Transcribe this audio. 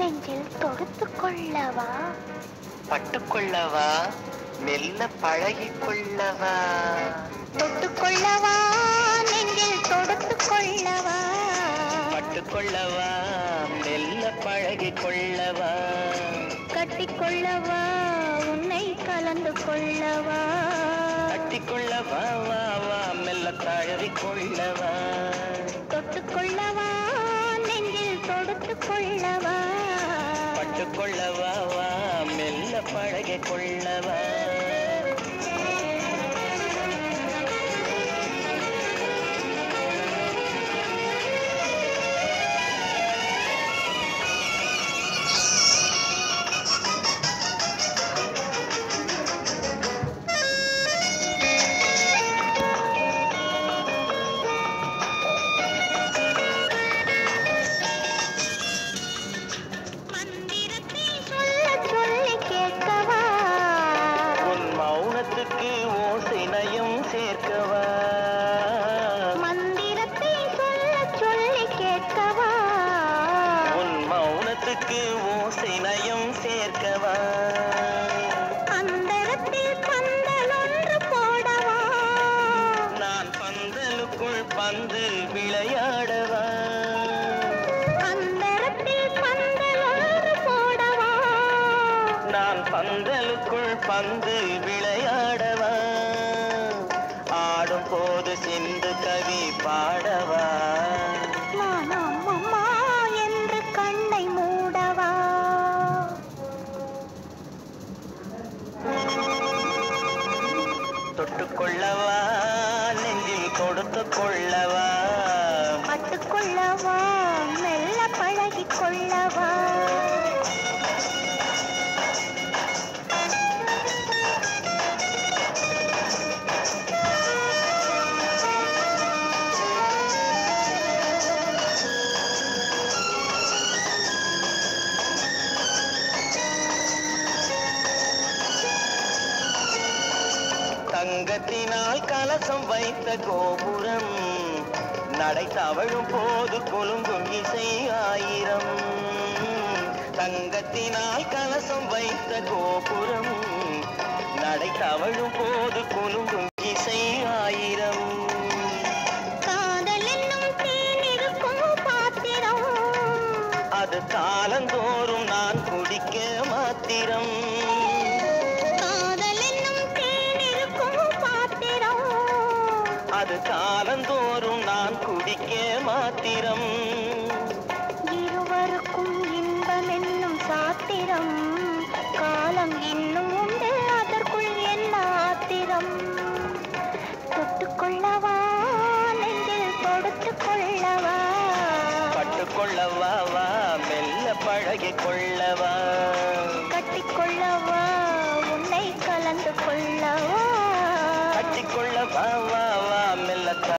நெஞ்சில் தொடுத்து கொள்ளவா, பட்டுக்கொள்ளவா, மெல்ல பழகிக் கொள்ளவா, தொட்டுக்கொள்ளவா, நெஞ்சில் தொடுத்து கொள்ளவா, பட்டுக்கொள்ளவா, மெல்ல பழகிக் கொள்ளவா, கட்டிக்கொள்ளவா, உன்னை கலந்து கொள்ளவா, கட்டிக்கொள்ளவா, வா வா மெல்ல தழுவிக் கொள்ளவா, தொட்டுக்கொள்ளவா, நெஞ்சில் தொடுத்து கொள்ளவா, பட்டுக்கொள்ளவா, வா மெல்ல பழகிக் கொள்ளவா. ஓசை நயம் சேர்க்கவா, மந்திரத்தை சொல்ல சொல்லி கேட்கவா, உன் மௌனத்துக்கு ஓசை நயம் சேர்க்கவா, அந்தரத்தில் பந்தல் ஒன்று போடவா, நான் பந்தலுக்குள் பந்து விளையாடவா, அந்தரத்தில் பந்தல் ஒன்று போடவா, நான் பந்தலுக்குள் பந்து விளையாடவா, ஆடும் போது சிந்து கவி பாடவா, நான் அம்மம்மா என்று கண்ணை மூடவா, தொட்டுக்கொள்ளவா, நெஞ்சில் கொடுத்து கொள்ளவா, பட்டுக்கொள்ளவா, மெல்ல பழகிக் கொள்ளவா, தங்கத்தினால் கலசம் வைத்த கோபுரம், நடை தவழும் போது கொலுங்கும் இசை ஆயிரம், தங்கத்தினால் கலசம் வைத்த கோபுரம், நடை தவழும் போது கொலுங்கும் இசை ஆயிரம், காதல் என்னும் தேனிருக்கும் பாத்திரம், அது காலந்தோறும் நான் குடிக்க மாத்திரம், அது காலந்தோறும் நான் குடிக்க மாத்திரம், இருவருக்கும் இன்பம் என்னும் சாத்திரம், காலம் இன்னும் உண்டு அதற்குள் என்ன ஆத்திரம், தொட்டுக்கொள்ளவா, நெஞ்சில் தொடுத்து கொள்ளவா, பட்டுக்கொள்ளவா, வா மெல்ல பழகிக் கொள்ளவா.